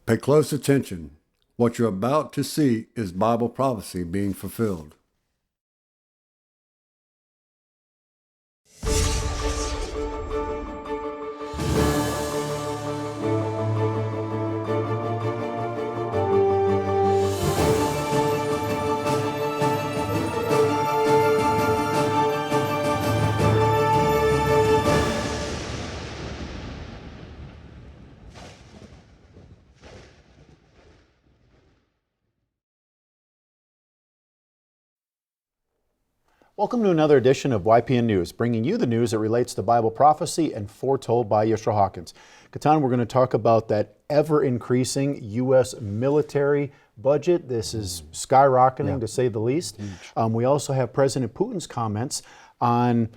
Pay close attention. What you're about to see is Bible prophecy being fulfilled. Welcome to another edition of YPN News, bringing you the news that relates to Bible prophecy and foretold by Yeshua Hawkins. Katan, we're going to talk about that ever-increasing U.S. military budget. This is skyrocketing, to say the least. We also have President Putin's comments on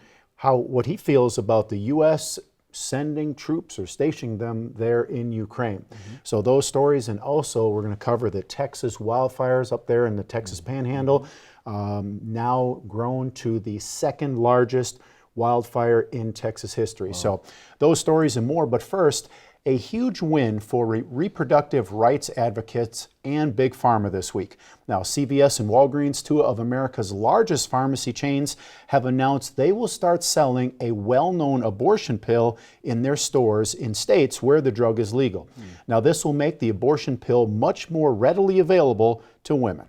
what he feels about the U.S. sending troops or stationing them there in Ukraine. So those stories, and also we're going to cover the Texas wildfires up there in the Texas Panhandle. Now grown to the second largest wildfire in Texas history. So those stories and more, but first, a huge win for reproductive rights advocates and Big Pharma this week. Now, CVS and Walgreens, two of America's largest pharmacy chains, have announced they will start selling a well-known abortion pill in their stores in states where the drug is legal. Now, this will make the abortion pill much more readily available to women.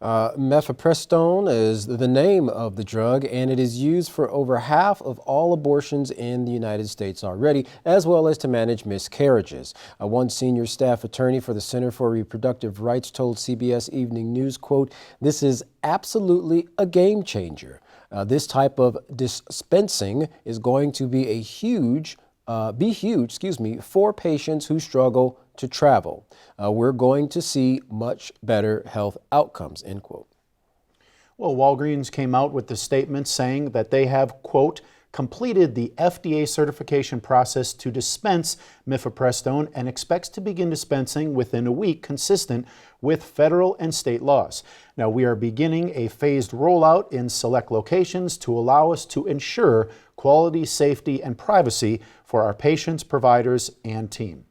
Mifepristone is the name of the drug, and it is used for over half of all abortions in the United States already, as well as to manage miscarriages. One senior staff attorney for the Center for Reproductive Rights told CBS Evening News, quote, "This is absolutely a game changer. This type of dispensing is going to be huge for patients who struggle to travel. We're going to see much better health outcomes," end quote. Well, Walgreens came out with the statement saying that they have, quote, completed the FDA certification process to dispense mifepristone and expects to begin dispensing within a week, consistent with federal and state laws. Now, we are beginning a phased rollout in select locations to allow us to ensure quality, safety, and privacy for our patients, providers, and team.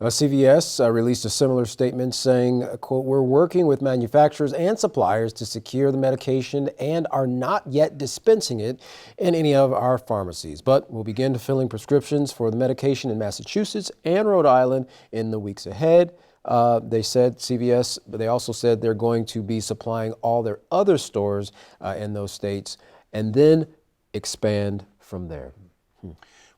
CVS released a similar statement saying, quote, "We're working with manufacturers and suppliers to secure the medication and are not yet dispensing it in any of our pharmacies, but we'll begin filling prescriptions for the medication in Massachusetts and Rhode Island in the weeks ahead." They said, CVS, but they also said they're going to be supplying all their other stores in those states and then expand from there.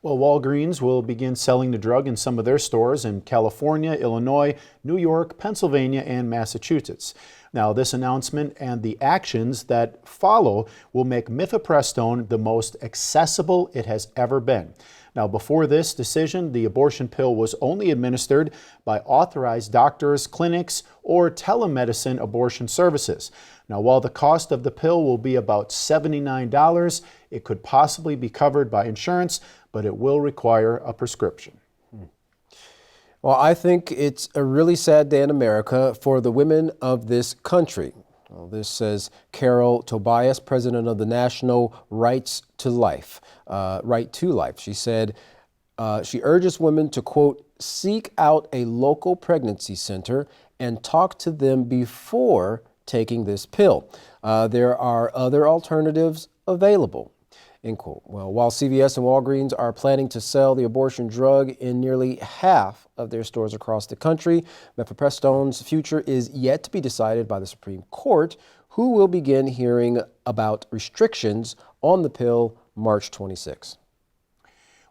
Well, Walgreens will begin selling the drug in some of their stores in California, Illinois, New York, Pennsylvania, and Massachusetts. Now, this announcement and the actions that follow will make mifepristone the most accessible it has ever been. Now, before this decision, the abortion pill was only administered by authorized doctors, clinics, or telemedicine abortion services. Now, while the cost of the pill will be about $79, it could possibly be covered by insurance, but it will require a prescription. Well, I think it's a really sad day in America for the women of this country. Well, this says Carol Tobias, president of the National Right to Life. She said she urges women to, quote, "seek out a local pregnancy center and talk to them before taking this pill. There are other alternatives available," end quote. Well, while CVS and Walgreens are planning to sell the abortion drug in nearly half of their stores across the country, mifepristone's future is yet to be decided by the Supreme Court, who will begin hearing about restrictions on the pill March 26.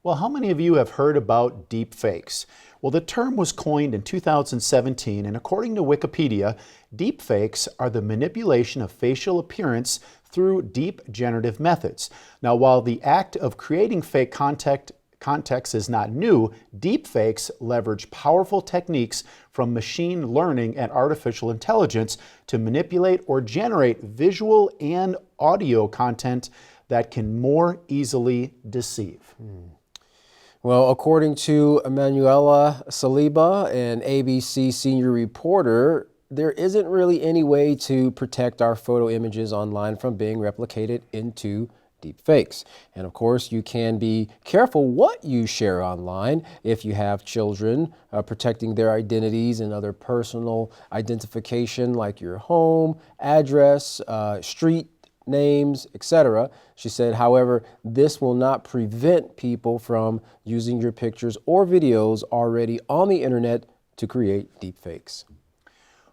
Well, how many of you have heard about deep fakes? Well, the term was coined in 2017, and according to Wikipedia, deep fakes are the manipulation of facial appearance through deep generative methods. Now, while the act of creating fake context is not new, deep fakes leverage powerful techniques from machine learning and artificial intelligence to manipulate or generate visual and audio content that can more easily deceive. Well, according to Emanuela Saliba, an ABC senior reporter, there isn't really any way to protect our photo images online from being replicated into deep fakes. And of course, you can be careful what you share online if you have children, protecting their identities and other personal identification like your home, address, street names, etc. She said, however, this will not prevent people from using your pictures or videos already on the internet to create deep fakes.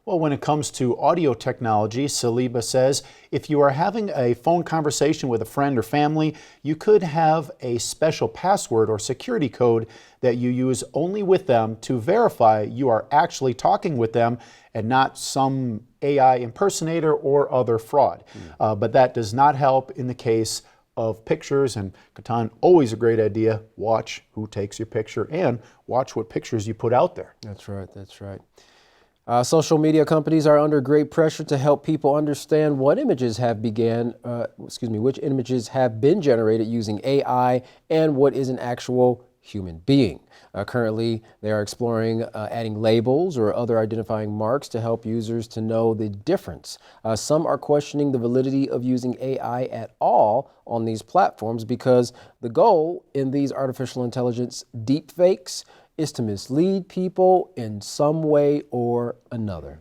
Well, when it comes to audio technology, Saliba says if you are having a phone conversation with a friend or family, you could have a special password or security code that you use only with them to verify you are actually talking with them and not some AI impersonator or other fraud. But that does not help in the case of pictures. And Catan, always a great idea. Watch who takes your picture and watch what pictures you put out there. That's right. That's right. Social media companies are under great pressure to help people understand what images have which images have been generated using AI and what is an actual human being. Currently, they are exploring adding labels or other identifying marks to help users to know the difference. Some are questioning the validity of using AI at all on these platforms because the goal in these artificial intelligence deepfakes is to mislead people in some way or another.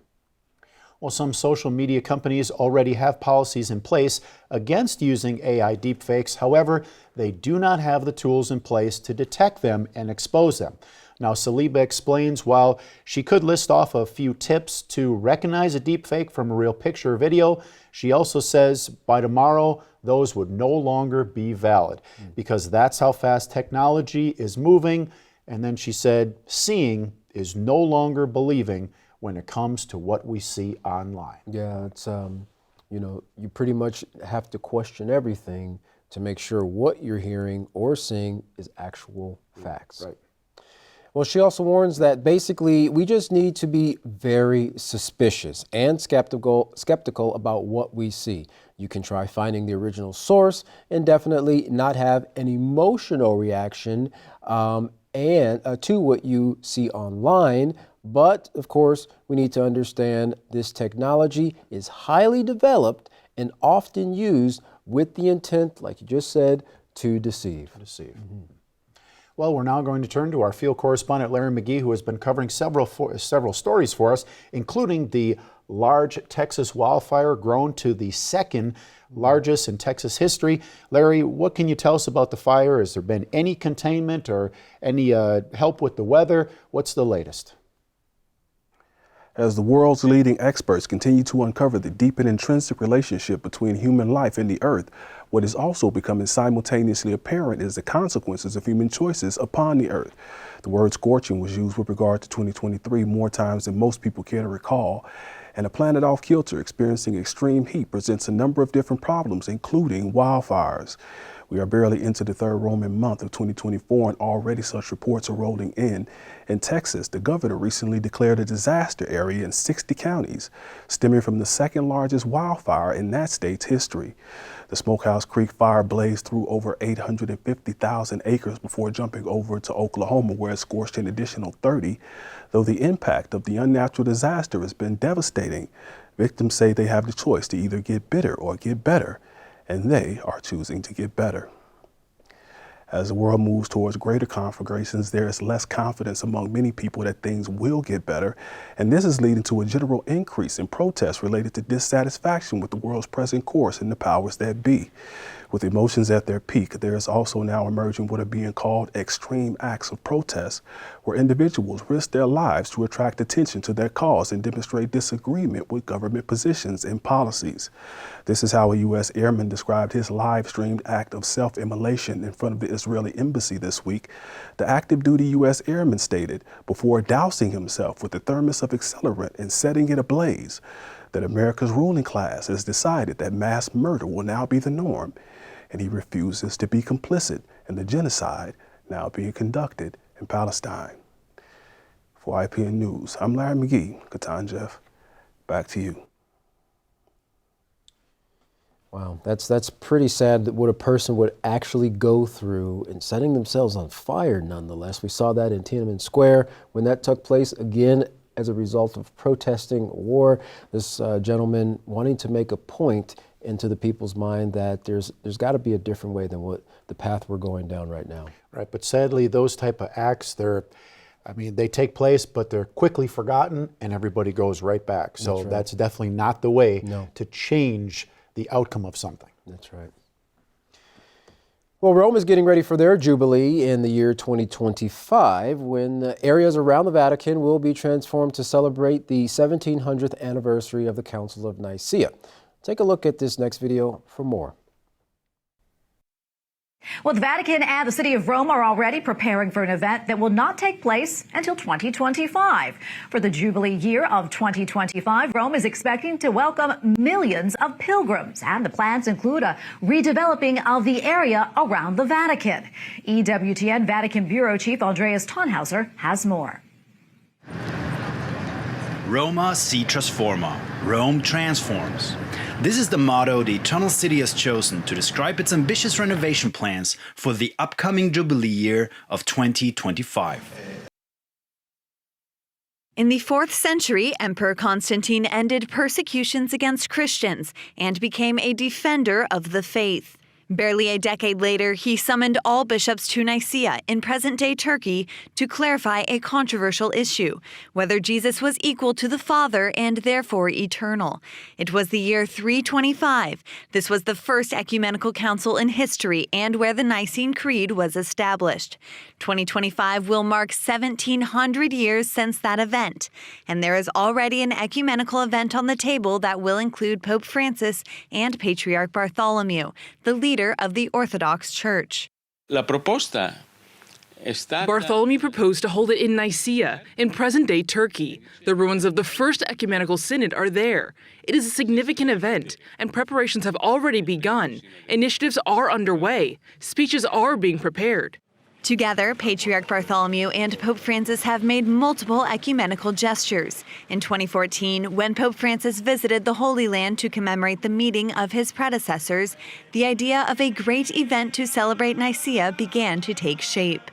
Well, some social media companies already have policies in place against using AI deepfakes. However, they do not have the tools in place to detect them and expose them. Now, Saliba explains while she could list off a few tips to recognize a deepfake from a real picture or video, she also says by tomorrow, those would no longer be valid because that's how fast technology is moving. And then she said, seeing is no longer believing when it comes to what we see online. Yeah, it's, you pretty much have to question everything to make sure what you're hearing or seeing is actual facts. Right. Well, she also warns that basically we just need to be very suspicious and skeptical about what we see. You can try finding the original source and definitely not have an emotional reaction to what you see online. But of course, we need to understand this technology is highly developed and often used with the intent, like you just said, to deceive. Well, we're now going to turn to our field correspondent, Larry McGee, who has been covering several stories for us, including the large Texas wildfire grown to the second largest in Texas history. Larry, what can you tell us about the fire? Has there been any containment or any help with the weather? What's the latest? As the world's leading experts continue to uncover the deep and intrinsic relationship between human life and the earth, what is also becoming simultaneously apparent is the consequences of human choices upon the earth. The word scorching was used with regard to 2023 more times than most people care to recall. And a planet off kilter experiencing extreme heat presents a number of different problems, including wildfires. We are barely into the third Roman month of 2024 and already such reports are rolling in. In Texas, the governor recently declared a disaster area in 60 counties, stemming from the second largest wildfire in that state's history. The Smokehouse Creek fire blazed through over 850,000 acres before jumping over to Oklahoma, where it scorched an additional 30. Though the impact of the unnatural disaster has been devastating, victims say they have the choice to either get bitter or get better, and they are choosing to get better. As the world moves towards greater conflagrations, there is less confidence among many people that things will get better, and this is leading to a general increase in protests related to dissatisfaction with the world's present course and the powers that be. With emotions at their peak, there is also now emerging what are being called extreme acts of protest, where individuals risk their lives to attract attention to their cause and demonstrate disagreement with government positions and policies. This is how a U.S. airman described his live-streamed act of self-immolation in front of the Israeli embassy this week. The active-duty U.S. airman stated, before dousing himself with a thermos of accelerant and setting it ablaze, that America's ruling class has decided that mass murder will now be the norm, and he refuses to be complicit in the genocide now being conducted in Palestine. For YPN News, I'm Larry McGee. Catan Jeff, back to you. Wow, that's pretty sad that what a person would actually go through in setting themselves on fire nonetheless. We saw that in Tiananmen Square when that took place, again, as a result of protesting war. This gentleman wanting to make a point into the people's mind that there's got to be a different way than what the path we're going down right now. Right, but sadly, those type of acts, they take place, but they're quickly forgotten, and everybody goes right back. So that's definitely not the way to change the outcome of something. That's right. Well, Rome is getting ready for their Jubilee in the year 2025, when areas around the Vatican will be transformed to celebrate the 1700th anniversary of the Council of Nicaea. Take a look at this next video for more. Well, the Vatican and the city of Rome are already preparing for an event that will not take place until 2025. For the Jubilee year of 2025, Rome is expecting to welcome millions of pilgrims, and the plans include a redeveloping of the area around the Vatican. EWTN Vatican Bureau Chief Andreas Tonhauser has more. Roma si trasforma. Rome transforms. This is the motto the Eternal City has chosen to describe its ambitious renovation plans for the upcoming Jubilee year of 2025. In the 4th century, Emperor Constantine ended persecutions against Christians and became a defender of the faith. Barely a decade later, he summoned all bishops to Nicaea in present-day Turkey to clarify a controversial issue, whether Jesus was equal to the Father and therefore eternal. It was the year 325. This was the first ecumenical council in history and where the Nicene Creed was established. 2025 will mark 1,700 years since that event, and there is already an ecumenical event on the table that will include Pope Francis and Patriarch Bartholomew, the leader of the Orthodox Church. Bartholomew proposed to hold it in Nicaea, in present-day Turkey. The ruins of the first ecumenical synod are there. It is a significant event, and preparations have already begun. Initiatives are underway. Speeches are being prepared. Together, Patriarch Bartholomew and Pope Francis have made multiple ecumenical gestures. In 2014, when Pope Francis visited the Holy Land to commemorate the meeting of his predecessors, the idea of a great event to celebrate Nicaea began to take shape.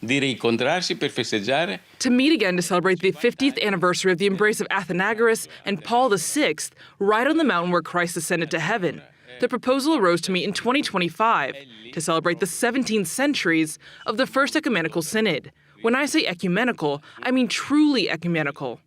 To meet again to celebrate the 50th anniversary of the embrace of Athenagoras and Paul VI, right on the mountain where Christ ascended to heaven. The proposal arose to meet in 2025 to celebrate the 17 centuries of the First Ecumenical Synod. When I say ecumenical, I mean truly ecumenical.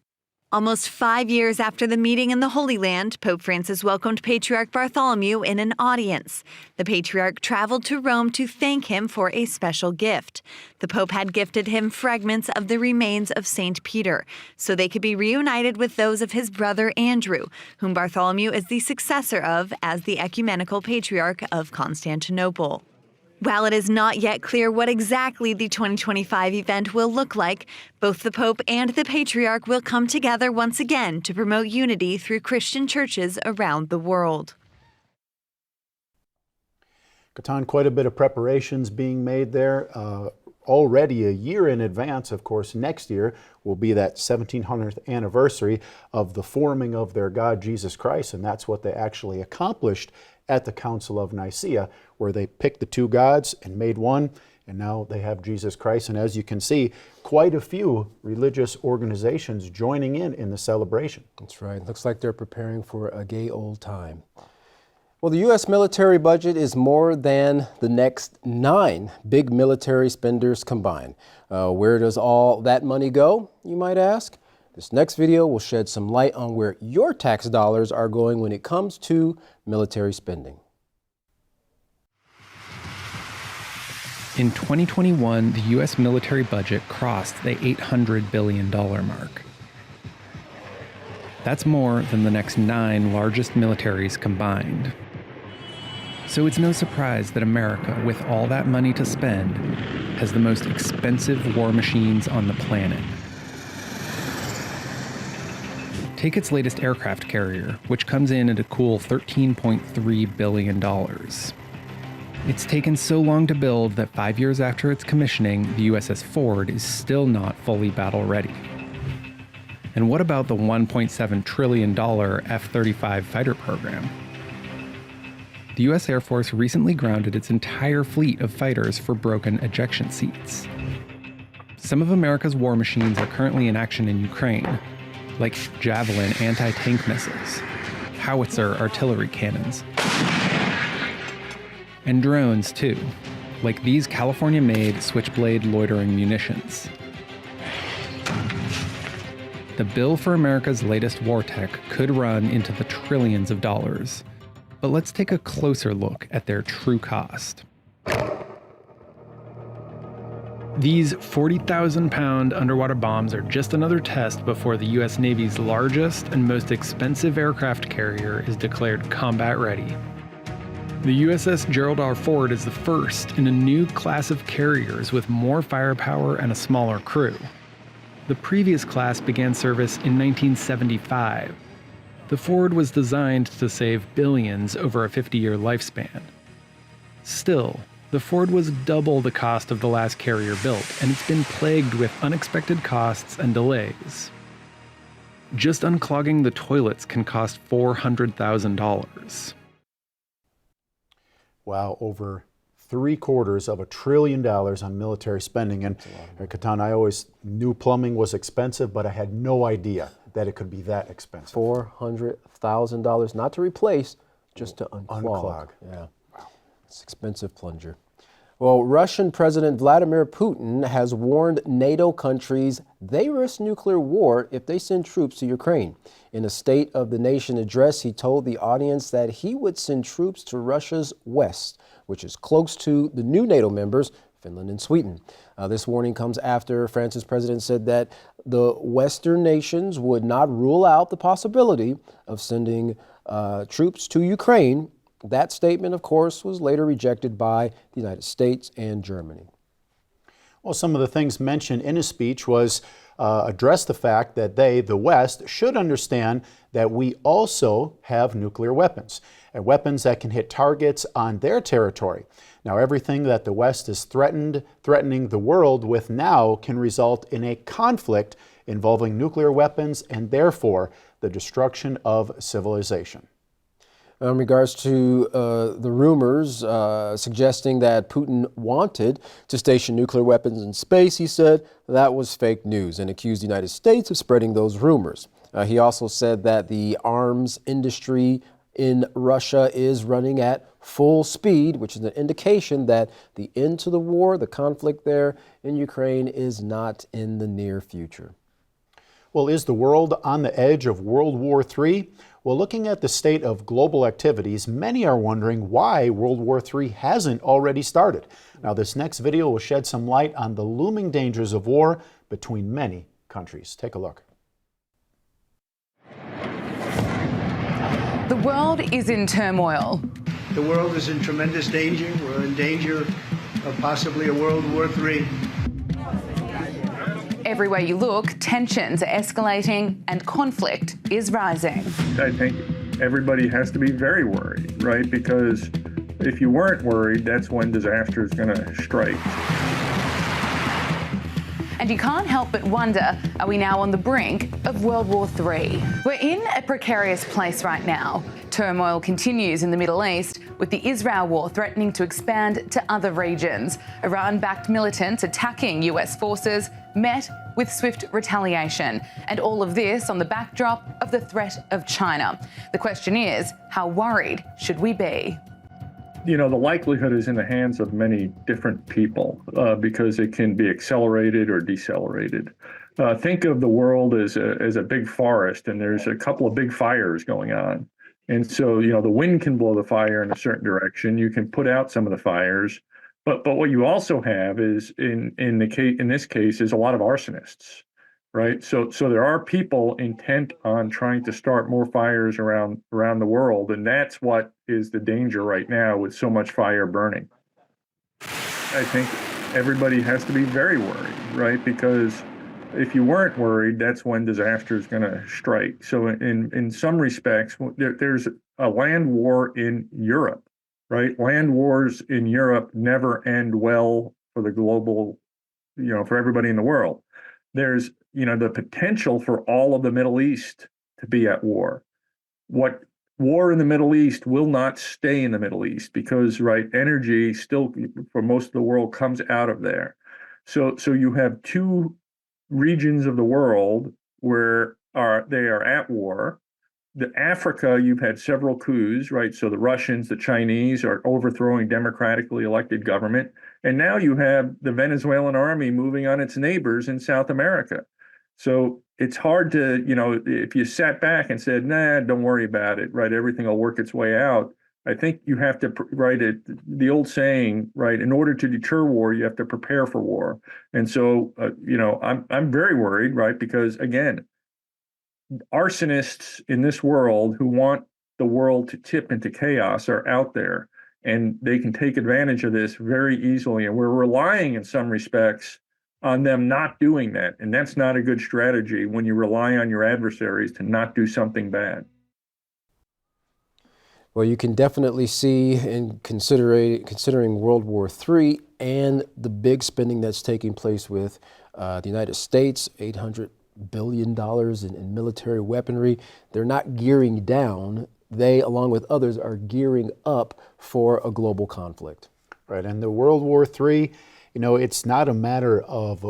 Almost 5 years after the meeting in the Holy Land, Pope Francis welcomed Patriarch Bartholomew in an audience. The Patriarch traveled to Rome to thank him for a special gift. The Pope had gifted him fragments of the remains of St. Peter, so they could be reunited with those of his brother Andrew, whom Bartholomew is the successor of as the Ecumenical Patriarch of Constantinople. While it is not yet clear what exactly the 2025 event will look like, both the Pope and the Patriarch will come together once again to promote unity through Christian churches around the world. Katan, quite a bit of preparations being made there. Already a year in advance, of course, next year will be that 1700th anniversary of the forming of their God, Jesus Christ, and that's what they actually accomplished at the Council of Nicaea, where they picked the two gods and made one, and now they have Jesus Christ. And as you can see, quite a few religious organizations joining in the celebration. That's right. Looks like they're preparing for a gay old time. Well, the U.S. military budget is more than the next 9 big military spenders combined. Where does all that money go, you might ask? This next video will shed some light on where your tax dollars are going when it comes to military spending. In 2021, the U.S. military budget crossed the $800 billion mark. That's more than the next 9 largest militaries combined. So it's no surprise that America, with all that money to spend, has the most expensive war machines on the planet. Take its latest aircraft carrier, which comes in at a cool $13.3 billion. It's taken so long to build that 5 years after its commissioning, the USS Ford is still not fully battle ready. And what about the $1.7 trillion F-35 fighter program? The U.S. Air Force recently grounded its entire fleet of fighters for broken ejection seats. Some of America's war machines are currently in action in Ukraine, like Javelin anti-tank missiles. howitzer artillery cannons. And drones, too, like these California-made Switchblade loitering munitions. The bill for America's latest war tech could run into the trillions of dollars. But let's take a closer look at their true cost. These 40,000-pound underwater bombs are just another test before the U.S. Navy's largest and most expensive aircraft carrier is declared combat ready. The USS Gerald R. Ford is the first in a new class of carriers with more firepower and a smaller crew. The previous class began service in 1975. The Ford was designed to save billions over a 50-year lifespan. Still, the Ford was double the cost of the last carrier built, and it's been plagued with unexpected costs and delays. Just unclogging the toilets can cost $400,000. Wow, over $750 billion on military spending. And Katan, I always knew plumbing was expensive, but I had no idea that it could be that expensive. $400,000, not to replace, just to unclog. Yeah, wow. It's expensive plunger. Well, Russian President Vladimir Putin has warned NATO countries they risk nuclear war if they send troops to Ukraine. In a State of the Nation address, he told the audience that he would send troops to Russia's west, which is close to the new NATO members, Finland and Sweden. This warning comes after France's president said that the Western nations would not rule out the possibility of sending troops to Ukraine. That statement, of course, was later rejected by the United States and Germany. Well, some of the things mentioned in his speech was address the fact that they, the West, should understand that we also have nuclear weapons, and weapons that can hit targets on their territory. Now, everything that the West is threatening the world with now can result in a conflict involving nuclear weapons and therefore the destruction of civilization. In regards to the rumors suggesting that Putin wanted to station nuclear weapons in space, he said that was fake news and accused the United States of spreading those rumors. He also said that the arms industry in Russia is running at full speed, which is an indication that the end to the war, the conflict there in Ukraine, is not in the near future. Well, is the world on the edge of World War III? Well, looking at the state of global activities, many are wondering why World War III hasn't already started. Now, this next video will shed some light on the looming dangers of war between many countries. Take a look. The world is in turmoil. The world is in tremendous danger. We're in danger of possibly a World War III. Everywhere you look, tensions are escalating and conflict is rising. I think everybody has to be very worried, right? Because if you weren't worried, that's when disaster is going to strike. And you can't help but wonder, are we now on the brink of World War III? We're in a precarious place right now. Turmoil continues in the Middle East, with the Israel war threatening to expand to other regions. Iran-backed militants attacking US forces met with swift retaliation. And all of this on the backdrop of the threat of China. The question is, how worried should we be? You know, the likelihood is in the hands of many different people because it can be accelerated or decelerated. Think of the world as a big forest, and there's a couple of big fires going on. And so, you know, the wind can blow the fire in a certain direction. You can put out some of the fires. But what you also have is in this case is a lot of arsonists, right? So there are people intent on trying to start more fires around the world, and that's what is the danger right now with so much fire burning. I think everybody has to be very worried, right? Because if you weren't worried, that's when disaster is going to strike. So in some respects, there's a land war in Europe, right? Land wars in Europe never end well for the global, you know, for everybody in the world. There's, you know, the potential for all of the Middle East to be at war. What war in the Middle East will not stay in the Middle East because, right, energy still for most of the world comes out of there. So you have two regions of the world where they are at war, Africa, you've had several coups, right? So the Russians, the Chinese are overthrowing democratically elected government. And now you have the Venezuelan army moving on its neighbors in South America. So it's hard to, if you sat back and said, nah, don't worry about it, right? Everything will work its way out. I think you have to, right, the old saying, right, in order to deter war, you have to prepare for war. And so, I'm very worried, right, because again, arsonists in this world who want the world to tip into chaos are out there, and they can take advantage of this very easily. And we're relying in some respects on them not doing that. And that's not a good strategy when you rely on your adversaries to not do something bad. Well, you can definitely see in considering World War III and the big spending that's taking place with the United States, $800 billion in military weaponry. They're not gearing down. They, along with others, are gearing up for a global conflict. Right, and the World War III, it's not a matter of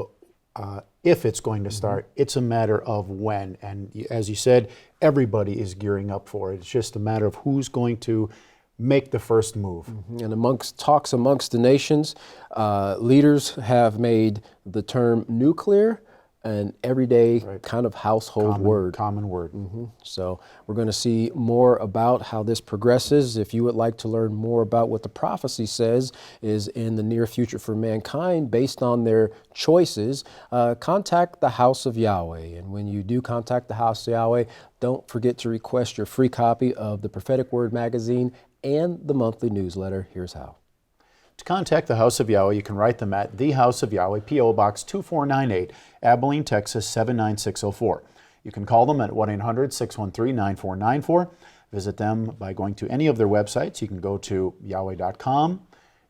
if it's going to start, it's a matter of when. And as you said, everybody is gearing up for it. It's just a matter of who's going to make the first move. And amongst the nations, leaders have made the term nuclear an everyday kind of household word. Common word. So we're going to see more about how this progresses. If you would like to learn more about what the prophecy says is in the near future for mankind based on their choices, contact the House of Yahweh. And when you do contact the House of Yahweh, don't forget to request your free copy of the Prophetic Word magazine and the monthly newsletter. Here's how. To contact the House of Yahweh, you can write them at The House of Yahweh, P.O. Box 2498, Abilene, Texas 79604. You can call them at 1-800-613-9494. Visit them by going to any of their websites. You can go to Yahweh.com,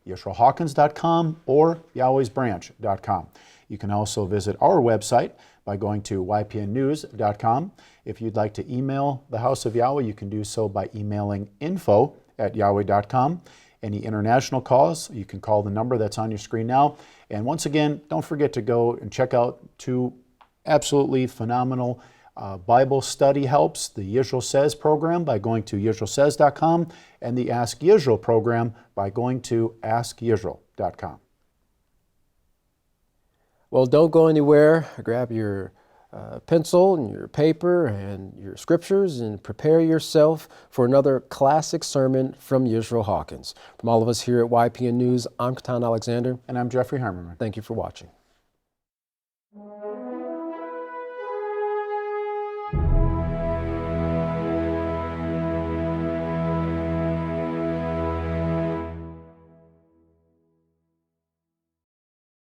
YisraelHawkins.com, or Yahweh'sBranch.com. You can also visit our website by going to YPNnews.com. If you'd like to email the House of Yahweh, you can do so by emailing info@Yahweh.com. Any international calls, you can call the number that's on your screen now. And once again, don't forget to go and check out two absolutely phenomenal Bible study helps, the Yisrael Says program by going to YisraelSays.com and the Ask Yisrael program by going to AskYisrael.com. Well, don't go anywhere. Grab your pencil and your paper and your scriptures and prepare yourself for another classic sermon from Yisrael Hawkins. From all of us here at YPN News, I'm Katan Alexander. And I'm Jeffrey Harmerman. Thank you for watching.